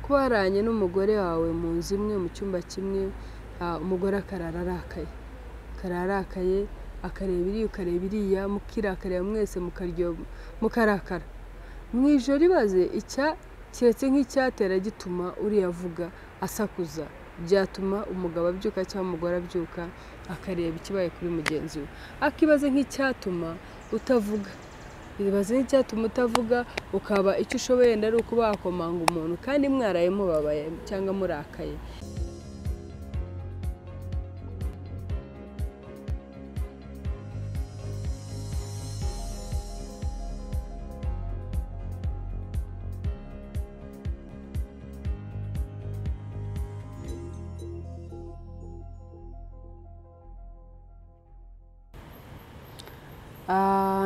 kuba waranye n'umugore wawe mu nzu imwe mu cyumba kimwe, umugore akararakaye akareba iriya ukareba iriya, mukirakarira mwese mukarakara mu ijoro. Ibaze kiretse nk'icyatera gituma uriya avuga asakuza, byatuma umugabo abyuka cyangwa umugore abyuka akareba ikibaye kuri mugenzi we. Akibaze nk'icyatuma utavuga, ukaba icyo ushoboye wenda ari ukuba wakomanga umuntu kandi mwaraye mubabaye cyangwa murakaye.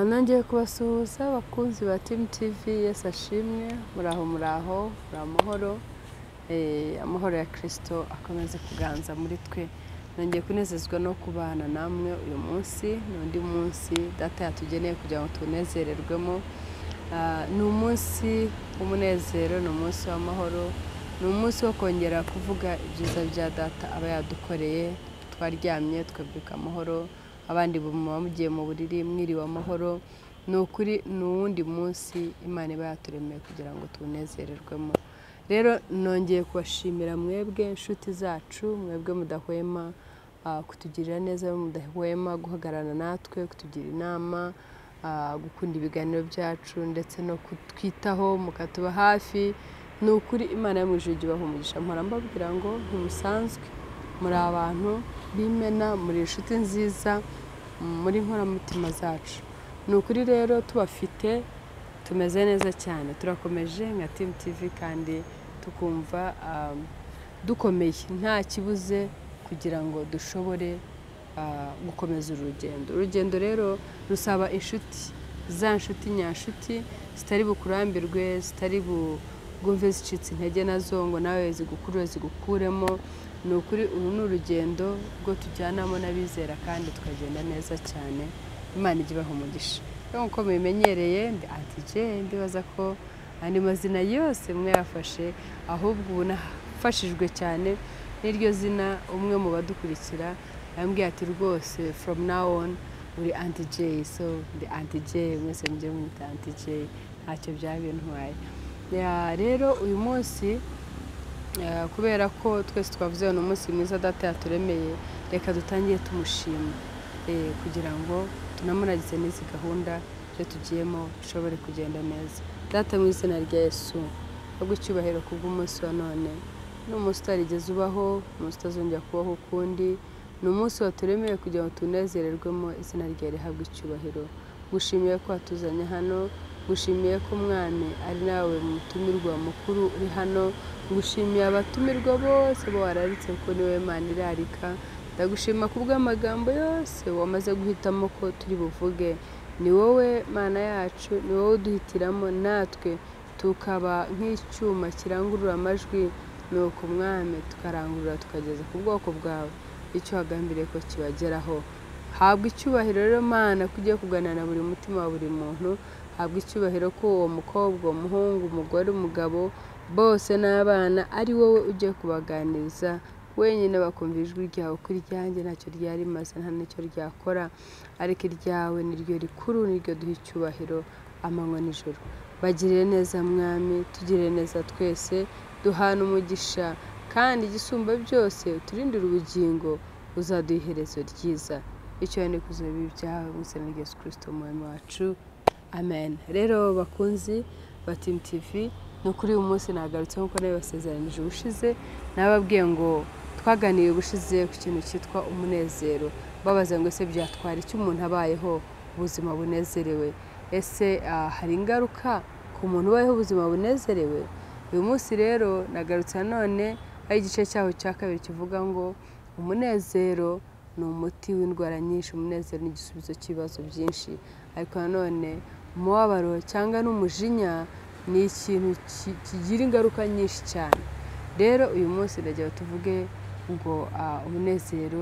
Nongeye kubasuhuza abakunzi ba Team TV. Yesu ashimwe, muraho amahoro ya Kristo akomeze kuganza muri twe. Nongeye kunezezwa no kubana namwe uyu munsi, n'undi munsi data yatugeneye kugira ngo tunezererwemo. Ni umunsi w'umunezero, ni umunsi w'amahoro, ni umunsi wo kongera kuvuga ibyiza bya data aba yadukoreye. Twaryamye twabyuka amahoro, abandi mugiye mu buriri mwiriwe amahoro. Ni ukuri ni uwundi munsi Imana iba yaturemeye kugira ngo tunezererwemo. Rero nongeye kubashimira mwebwe inshuti zacu, mwebwe mudahwema kutugirira neza, mudahwema guhagarara natwe, kutugira inama, gukunda ibiganiro byacu ndetse no kutwitaho mukatuba hafi. Ni ukuri Imana yo mu ijuru ijya ibaha umugisha. Mpora mbabwira ngo ntimusanzwe, muri abantu b'imena, muri inshuti nziza, muri inkoramutima zacu. Ni ukuri rero tubafite tumeze neza cyane, turakomeje nka Team TV kandi tukumva dukomeye nta kibuze kugira ngo dushobore gukomeza urugendo rero rusaba inshuti, za nshuti nyanshuti zitari bukurambirwe, zitari bwumve zicitse intege nazo ngo nawe zigukurure zigukuremo. Ni ukuri uru ni urugendo rwo tujyanamo n'abizera kandi tukagenda neza cyane. Imana ijya ibaha umugisha. Nk'uko mubimenyereye ndi J, ndibaza ko andi mazina yose mwe yafashe, ahubwo ubu nafashijwe cyane n'iryo zina. Umwe mu badukurikira yambwiye ati rwose from now on uri J, so ndi J, mwese mujye mwita J, ntacyo byaba bintwaye. Rero uyu munsi kubera ko twese twavuze ni umunsi mwiza data yaturemeye, reka dutangiye tumushima kugira ngo tunamuragize n'izi gahunda byo tugiyemo bishobore kugenda neza. Data mu izina rya Yesu, ahubwo icyubahiro kubw'umunsi wa none, ni umunsi utarigeze ubaho, umunsi utazongera kubaho ukundi. Ni umunsi waturemeye kugira ngo tunezererwemo, izina ryawe rihabwe icyubahiro. Gushimiye ko watuzanye hano, gushimiye ko umwami ari nawe mutumirwa mukuru uri hano, gushimiye abatumirwa bose bo wararitse kuko niwe Imana irarika. Ndagushima kubw'amagambo yose wamaze guhitamo ko turi buvuge. Ni wowe Mana yacu, ni wowe uduhitiramo natwe tukaba nk'icyuma kirangurura amajwi, nuko umwami tukarangurura tukageza ku bwoko bwawe icyo wagambiriye ko kibageraho. Habwa icyubahiro rero Mana ko ugiye kuganira na buri mutima wa buri muntu. Habwa icyubahiro ko uwo mukobwa, umuhungu, umugore, umugabo, bose n'abana ari wowe ugiye kubaganiriza wenyine, bakumva ijwi ryawe kuri ryanjye ntacyo ryari rimaze nta n'icyo ryakora, ariko iryawe niryo rikuru, niryo duha icyubahiro amanywa n'ijoro. Bagirire neza mwami, tugirire neza twese, duhana umugisha kandi igisumba byose uturindire ubugingo, uzaduha iherezo ryiza. Icyo ni kuzuba ibyawe mu izina rya Yesu Kristo umwami wacu, amen. Rero bakunzi ba Team TV, ni ukuri uyu munsi nagarutse nk'uko nawe basezeranije ubushize. Nababwiye ngo twaganiye ubushize ku kintu cyitwa umunezero, babaza ngo ese byatwara icyo umuntu abayeho ubuzima bunezerewe? Ese hari ingaruka ku muntu ubayeho ubuzima bunezerewe? Uyu munsi rero nagarutse none ari igice cyaho cya kabiri kivuga ngo umunezero ni umuti w'indwara nyinshi, umunezero ni igisubizo cy'ibibazo byinshi. Ariko nanone umubabaro cyangwa n'umujinya ni ikintu kigira ingaruka nyinshi cyane. Rero uyu munsi ndagira tuvuge ngo umunezero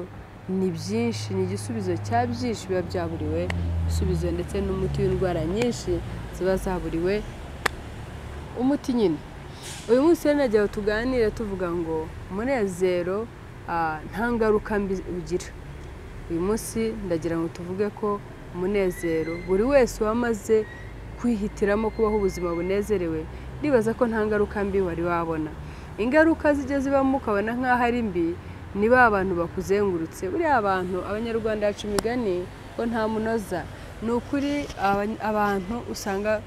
ni byinshi, ni igisubizo cya byinshi biba byaburiwe, igisubizo ndetse n'umuti w'indwara nyinshi ziba zaburiwe umuti nyine. uyu munsi rero nagiye tuganire tuvuga ngo umunezero nta ngaruka mbi ugira. uyu munsi ndagira ngo tuvuge ko umunezero buri wese wamaze kwihitiramo kubaho ubuzima bunezerewe, ndibaza ko nta ngaruka mbi wari wabona. Ingaruka zijya zibamo ukabona nk'aho ari mbi ni ba bantu bakuzengurutse. Buriya abantu, abanyarwanda baca imigani ko nta munoza. Ni ukuri abantu usanga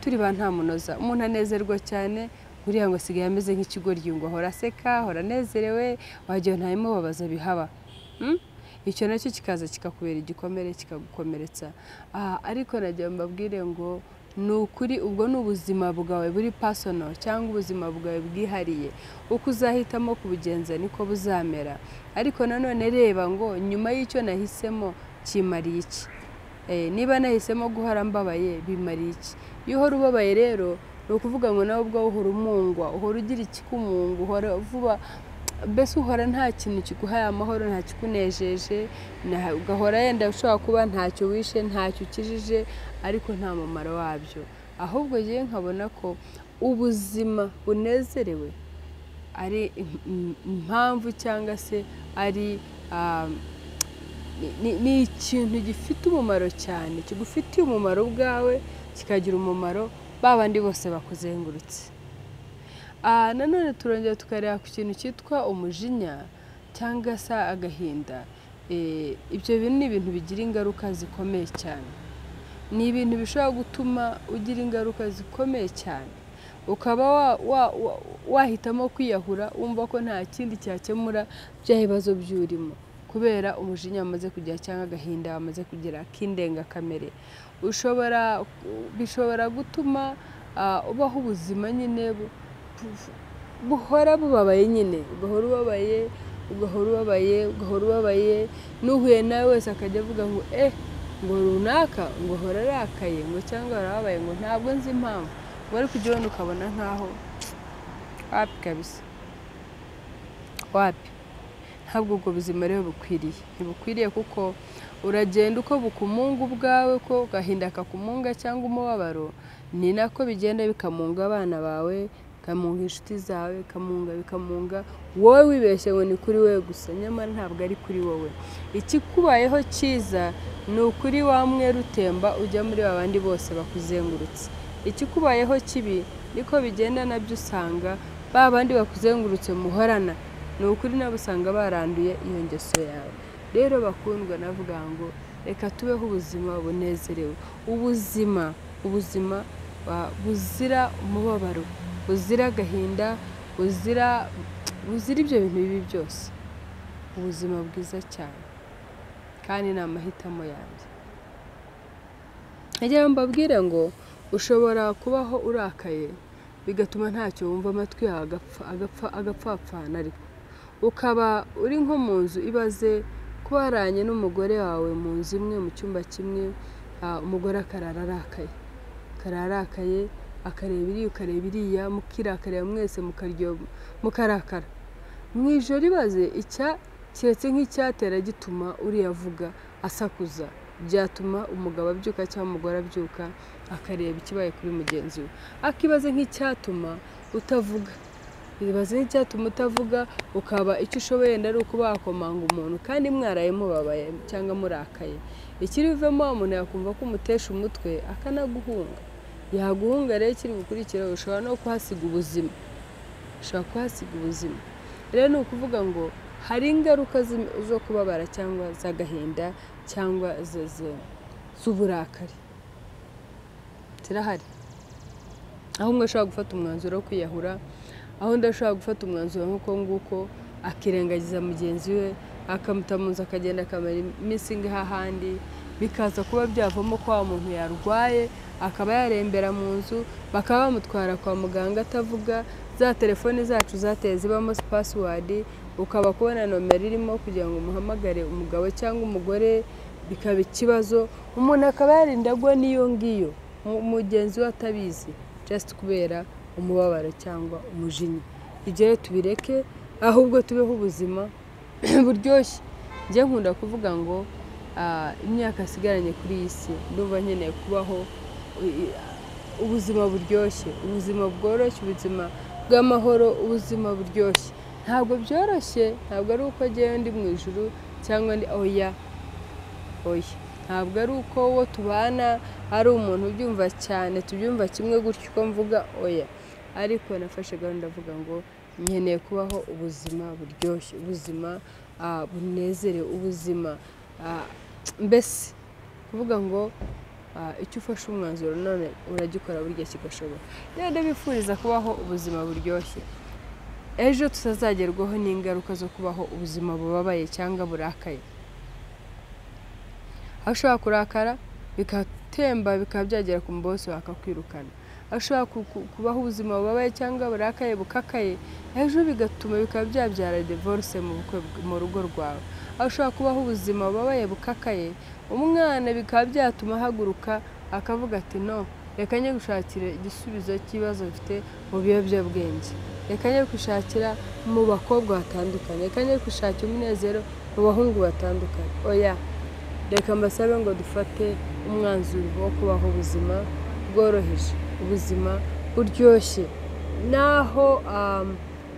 turi ba nta munoza. Umuntu anezerwa cyane buriya ngo asigaye ameze nk'ikigoryi, ngo ahora aseka, ahora anezerewe, wagira ntabimubabaza bihaba. Icyo nacyo kikaza kikakubera igikomere, kikagukomeretsa. Ariko nagira mbabwire ngo ni ukuri ubwo ni ubuzima bwawe buri personal cyangwa ubuzima bwawe bwihariye. Uko uzahitamo kubugenza niko buzamera. Ariko nanone reba ngo nyuma y'icyo nahisemo kimariye iki? Niba nahisemo guhora mbabaye bimariye iki? Iyo uhora ubabaye rero ni ukuvuga ngo nawe ubwo uhora umungwa, uhora ugira ikikumungu, uhora vuba, mbese uhora nta kintu kiguhaye amahoro, nta kikunejeje, ugahora yenda ushobora kuba ntacyo wishe, ntacyo ukijije, ariko nta mumaro wabyo. Ahubwo yewe nkabona ko ubuzima bunezerewe ari impamvu cyangwa se ari ni ikintu gifite umumaro cyane, kigufitiye umumaro bwawe, kikagira umumaro babandi bose bakuzengurutse. Nanone turongera tukareba ku kintu cyitwa umujinya cyangwa se agahinda. Ibyo bintu ni ibintu bigira ingaruka zikomeye cyane. Ni ibintu bishobora gutuma ugira ingaruka zikomeye cyane, ukaba wahitamo kwiyahura wumva ko nta kindi cyakemura bya bibazo byurimo, kubera umujinya wamaze kugira cyangwa agahinda wamaze kugira k'indengakamere. Bishobora gutuma ubaho ubuzima nyine buhora bubabaye nyine, ugahora ubabaye, ugahora ubabaye, ugahora ubabaye. N'uhuye nawe wese akajya avuga ngo ngo runaka ngo hora arakaye, ngo cyangwa arababaye, ngo ntabwo nzi impamvu. Ngo ari kujya ubona ukabona nkaho wapi kabisa, wapi. Ntabwo ubwo buzima rero bukwiriye, ntibukwiriye, kuko uragenda uko bukumunga ubwawe, ko gahinda kakumunga cyangwa umubabaro, ni nako bigenda bikamunga abana bawe, bikamunga inshuti zawe, bikamunga wowe wibeshye ngo ni kuri wowe gusa, nyamara ntabwo ari kuri wowe. Ikikubayeho cyiza ni ukuri wamwe rutemba ujya muri babandi bose bakuzengurutse. Ikikubayeho kibi niko bigenda nabyo, usanga babandi bakuzengurutse muhorana, ni ukuri nabo usanga baranduye iyo ngeso yawe. Rero bakundwa, navuga ngo reka tubeho ubuzima bunezerewe, ubuzima buzira umubabaro, buzira agahinda, buzira ibyo bintu bibi byose. Ubuzima bwiza cyane, kandi ni amahitamo yanjye. Nagira mbabwire ngo ushobora kubaho urakaye bigatuma ntacyo wumva, amatwi yawe agapfapfana, ariko ukaba uri nko mu nzu, ibaze kuba waranye n'umugore wawe mu nzu imwe, mu cyumba kimwe, umugore akarara arakaye, akareba iriya ukareba iriya, mukirakarira mwese mukarakara mu ijoro. Ibaze kiretse nk'icyatera gituma uriya avuga asakuza, byatuma umugabo abyuka cyangwa umugore abyuka akareba ikibaye kuri mugenzi we, akibaze nk'icyatuma utavuga. Ibaze nk'icyatuma utavuga, ukaba icyo ushoboye wenda ari ukuba wakomanga umuntu kandi mwaraye mubabaye cyangwa murakaye. Ikiri bivamo umuntu yakumva ko umutesha umutwe akanaguhunga, yaguhunga. Rero kiri gukurikira ushobora no kuhasiga ubuzima, Rero ni ukuvuga ngo hari ingaruka zo kubabara cyangwa z'agahinda cyangwa z'uburakari, zirahari. Aho umwe ashobora gufata umwanzuro wo kwiyahura, aho undi ashobora gufata umwanzuro nk'uko nguko akirengagiza mugenzi we, akamuta mu nzu akagenda akamara iminsi nk'ahandi, bikaza kuba byavamo ko wa muntu yarwaye akaba yarembera mu nzu, bakaba bamutwara kwa muganga atavuga. Za telefoni zacu zateye zibamo password, ukaba kubona nomero irimo kugira ngo umuhamagare umugabo cyangwa umugore, bikaba ikibazo. Umuntu akaba yarindagwa n'iyo ngiyo, mugenzi we atabizi, just kubera umubabaro cyangwa umujinya. Ibyo tubireke, ahubwo tubeho ubuzima buryoshye. Njye nkunda kuvuga ngo imyaka asigaranye kuri iyi si, ndumva nkeneye kubaho ubuzima buryoshye, ubuzima bworoshye, ubuzima bw'amahoro, ubuzima buryoshye. Ntabwo byoroshye, ntabwo ari uko agiye ndi mu ijuru cyangwa ndi oya, ntabwo ari uko uwo tubana ari umuntu ubyumva cyane tubyumva kimwe gutyo uko mvuga oya, ariko nafashe gahunda ndavuga ngo nkeneye kubaho ubuzima buryoshye, ubuzima bunezere, ubuzima mbese kuvuga ngo icyo ufashe umwanzuro none uragikora burya kigashoboka. Rero ndabifuriza kubaho ubuzima buryoshye, ejo tutazagerwaho n'ingaruka zo kubaho ubuzima bubabaye cyangwa burakaye. Aho ushobora kurakara bikatemba bikaba byagera ku mubosi bakakwirukana, aho ushobora kubaho ubuzima bubabaye cyangwa burakaye bukakaye, ejo bigatuma bikaba byabyara divorce mu rugo rwawe. Aho ushobora kubaho ubuzima bubabaye bukakaye, umwana bikaba byatuma ahaguruka akavuga ati no, reka njye gushakira igisubizo cy'ibibazo mfite mu biyobyabwenge, reka njye gushakira mu bakobwa batandukanye, reka njye gushakira umunezero mu bahungu batandukanye. Oya, reka mbasabe ngo dufate umwanzuro wo kubaho ubuzima bworoheje, ubuzima buryoshye, naho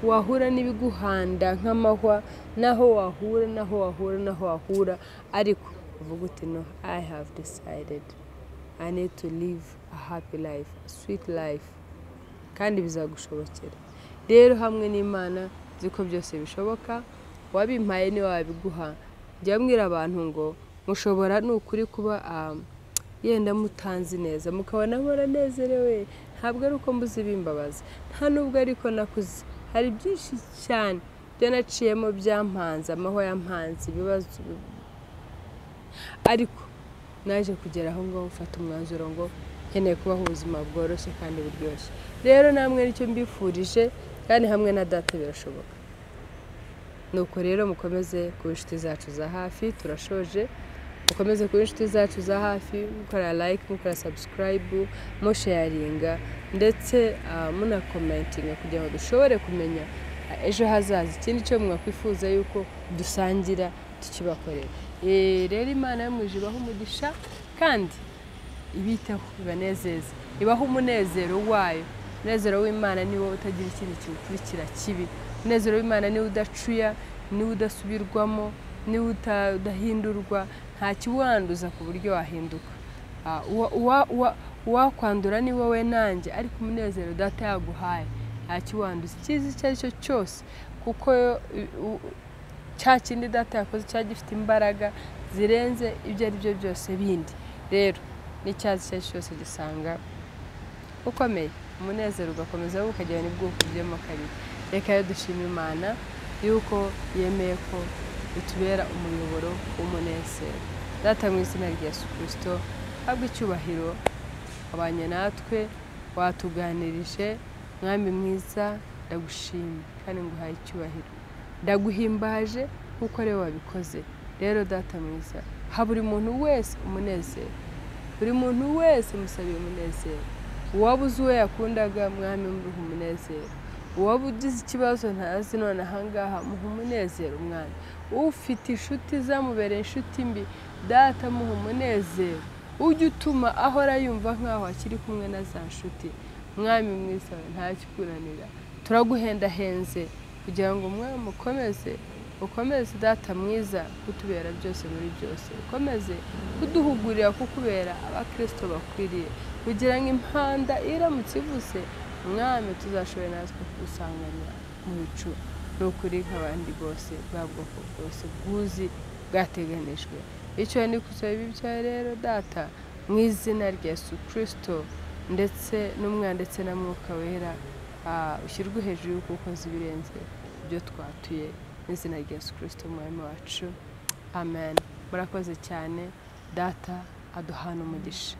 wahura n'ibiguhanda nk'amahwa, naho wahura ariko uvuga uti no, I have decided I need to live a happy life, a sweet life, kandi bizagushobokera. Rero hamwe n'Imana ziko byose bishoboka, wabimpaye ni wabiguha. Njya mbwira abantu ngo mushobora n'ukuri kuba yenda mutanzi neza mukabona muranezerewe, ntabwo ari uko mbuze ibimbabaza, nta nubwo ariko nakuze. Hari byinshi cyane byanaciyemo byampanze, amahwa yampanze, ibibazo, ariko naje kugera aho ngaho ufata umwanzuro ngo nkeneye kubaho ubuzima bworoshye kandi buryoshye. Rero namwe nicyo mbifurije, kandi hamwe na data birashoboka. Nuko rero mukomeze ku inshuti zacu za hafi, turashoje. Mukomeze ku inshuti zacu za hafi, mukora like, mukora subscribe, musharinga ndetse munakomentinga kugira ngo dushobore kumenya ejo hazaza ikindi cyo mwakwifuza yuko dusangira tukibakorera. Rero Imana yo muje ibaho umugisha kandi ibiteho, ibanezeza, ibaho umunezero wayo. Umunezero w'Imana ni wowe utagira ikindi kiwukurikira kibi. Umunezero w'Imana ni udacuya, ni udasubirwamo, ni udahindurwa, nta kiwanduza ku buryo wahinduka. Wakwandura ni wowe nanjye, ariko umunezero data yaguhaye nta kiwanduza icyiza icyo ari cyo cyose, kuko cya kindi data yakoze cyagifite imbaraga zirenze ibyo ari byo byose bindi. Rero n'icyazi icyo ari cyo cyose gisanga ukomeye, umunezero ugakomeza ukagera n'ubwoko bw'emo kabiri. Reka rero dushime Imana yuko yemeye ko bitubera umuyoboro w'umunezero. Data mu izina rya Yesu Kristo, habwa icyubahiro, abanye natwe, watuganirije, mwami mwiza, ndagushimye kandi nguhaye icyubahiro, ndaguhimbaje kuko ari wowe wabikoze. Rero data mwiza, ha buri muntu wese umunezero, buri muntu wese musabiye umunezero. Uwabuze uwo yakundaga, mwami muha umunezero. Uwaba ugize ikibazo ntazi none ahangaha, muha umunezero mwami. Ufite inshuti zamubereye inshuti mbi, data muha umunezero. Ujye utuma ahora yumva nk'aho akiri kumwe na za nshuti. Mwami mwiza, nta kikunanira, turaguhendahenze kugira ngo mwami ukomeze data mwiza kutubera byose muri byose, ukomeze kuduhugurira kukubera abakristo bakwiriye, kugira ngo impanda iramutse ivuze, mwami tuzashoboye natwe kugusanganira mu bicu n'ukuri nk'abandi bose, bwa bwoko bwose bwuzi bwateganijwe. Icyo ni kusaba ibyawe rero data mu izina rya Yesu Kristo, ndetse n'umwana ndetse na mwuka wera, ushyirwe hejuru y'uko ukoze ibirenze ibyo twatuye mu izina rya Yesu Kristo umwami wacu, amen. Murakoze cyane, data aduhana umugisha.